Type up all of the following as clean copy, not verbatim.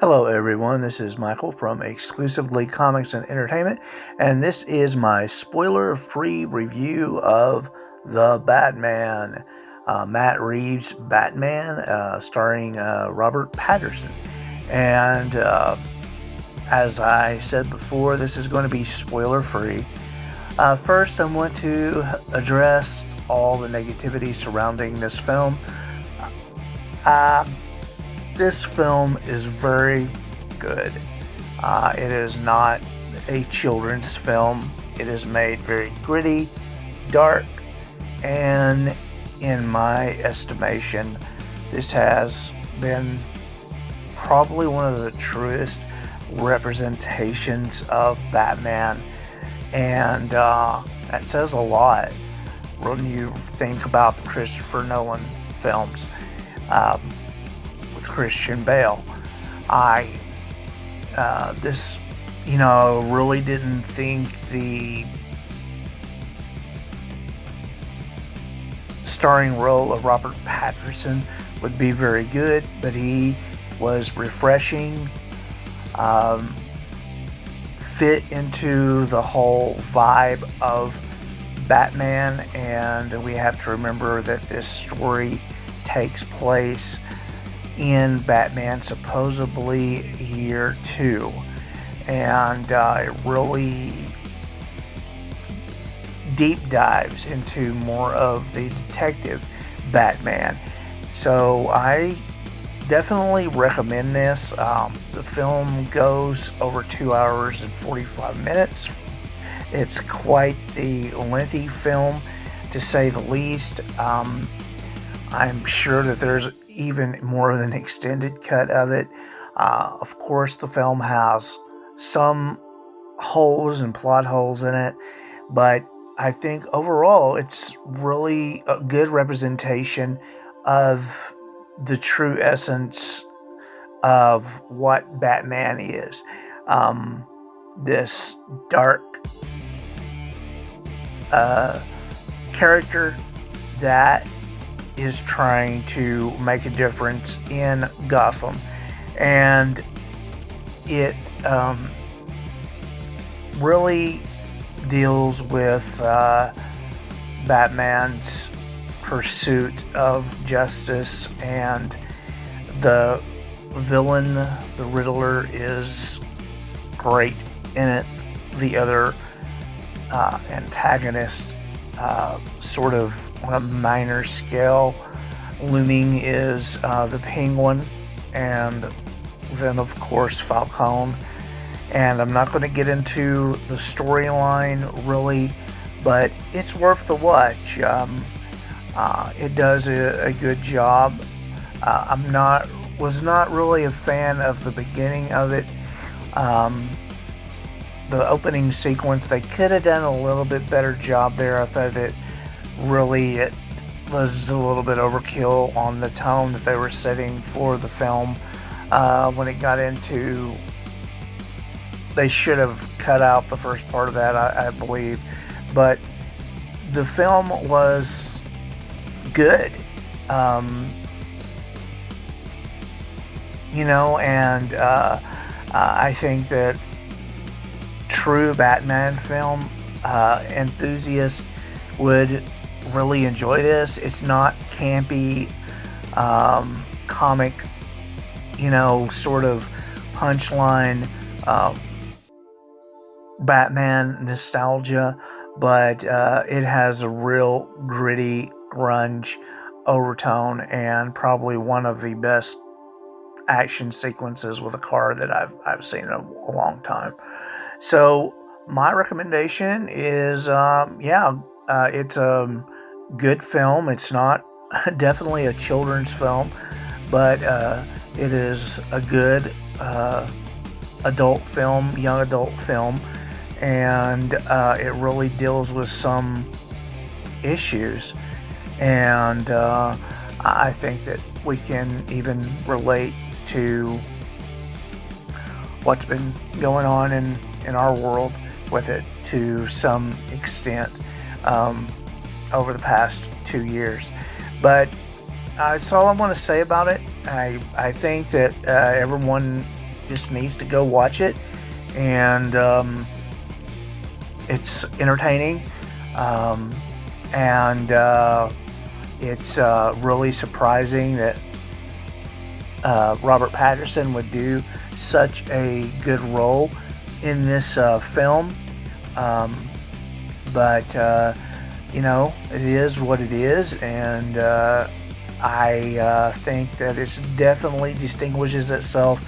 Hello everyone, this is Michael from Exclusively Comics and Entertainment, and this is my spoiler-free review of The Batman, Matt Reeves' Batman, starring Robert Pattinson. And as I said before, this is going to be spoiler-free. First, I want to address all the negativity surrounding this film. This film is very good. It is not a children's film. It is made very gritty, dark, and in my estimation, this has been probably one of the truest representations of Batman, and that says a lot when you think about the Christopher Nolan films. Christian Bale. Really didn't think the starring role of Robert Pattinson would be very good, but he was refreshing, fit into the whole vibe of Batman, and we have to remember that this story takes place in Batman supposedly year 2, and it really deep dives into more of the detective Batman. So I definitely recommend this. The film goes over 2 hours and 45 minutes. It's quite the lengthy film, to say the least. I'm sure that there's even more of an extended cut of it. Of course, the film has some holes and plot holes in it, but I think overall it's really a good representation of the true essence of what Batman is. This dark character that is trying to make a difference in Gotham, and it really deals with Batman's pursuit of justice, and the villain, the Riddler, is great in it. The other antagonist, sort of on a minor scale, looming is the Penguin, and then of course Falcone. And I'm not going to get into the storyline really, but it's worth the watch. It does a good job. Was not really a fan of the beginning of it. The opening sequence, they could have done a little bit better job there. I thought that really it was a little bit overkill on the tone that they were setting for the film. When it got into, they should have cut out the first part of that, I believe. But the film was good, and I think that true Batman film enthusiasts would really enjoy this. It's not campy, comic, sort of punchline Batman nostalgia, but it has a real gritty grunge overtone, and probably one of the best action sequences with a car that I've seen in a long time. So my recommendation is, it's a good film. It's not definitely a children's film, but it is a good adult film, young adult film, and it really deals with some issues, and I think that we can even relate to what's been going on in our world with it to some extent over the past 2 years. But that's all I want to say about it. I think that everyone just needs to go watch it, and it's entertaining, and it's really surprising that Robert Pattinson would do such a good role in this film. But it is what it is, and I think that it definitely distinguishes itself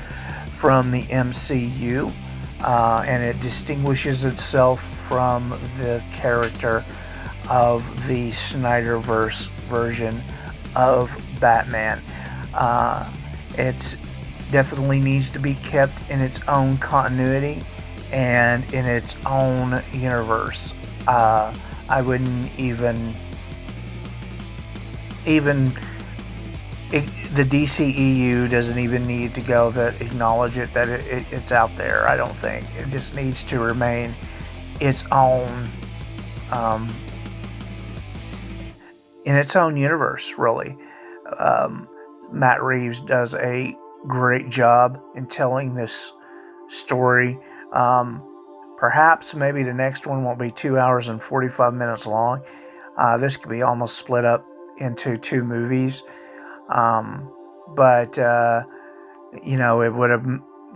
from the MCU, and it distinguishes itself from the character of the Snyderverse version of Batman. It definitely needs to be kept in its own continuity and in its own universe. I wouldn't even the DCEU doesn't even need to go that acknowledge it that it's out there. I don't think it just needs to remain its own in its own universe. Really, Matt Reeves does a great job in telling this story. Perhaps maybe the next one won't be 2 hours and 45 minutes long. This could be almost split up into two movies. But it would have,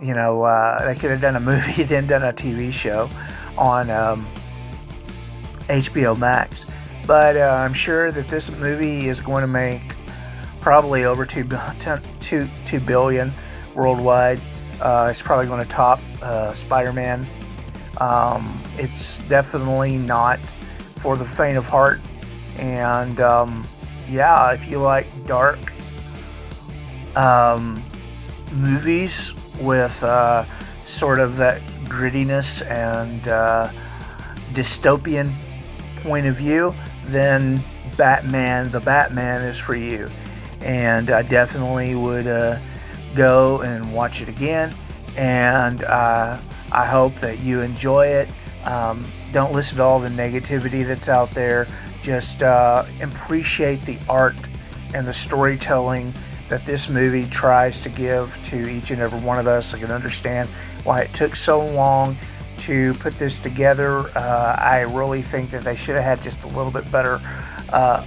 they could have done a movie, then done a TV show on HBO Max. But I'm sure that this movie is going to make probably over $2 billion worldwide. It's probably going to top Spider-Man. It's definitely not for the faint of heart. And if you like dark movies with sort of that grittiness and dystopian point of view, then the Batman is for you. And I definitely would go and watch it again. And I hope that you enjoy it. Don't listen to all the negativity that's out there. Just appreciate the art and the storytelling that this movie tries to give to each and every one of us. I can understand why it took so long to put this together. I really think that they should have had just a little bit better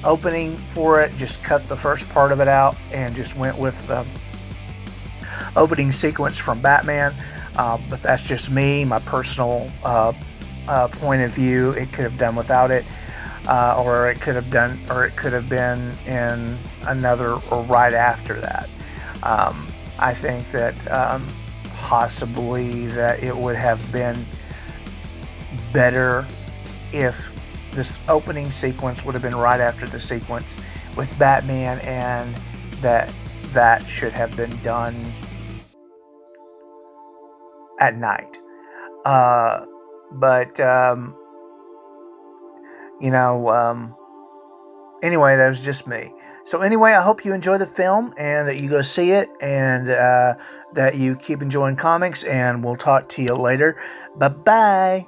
opening for it. Just cut the first part of it out and just went with the opening sequence from Batman. But that's just me, my personal point of view. It could have done without it, or it could have been in another or right after that. I think that possibly that it would have been better if this opening sequence would have been right after the sequence with Batman, and that should have been done at night. Anyway, that was just me. So anyway, I hope you enjoy the film and that you go see it, and that you keep enjoying comics, and we'll talk to you later. Bye-bye.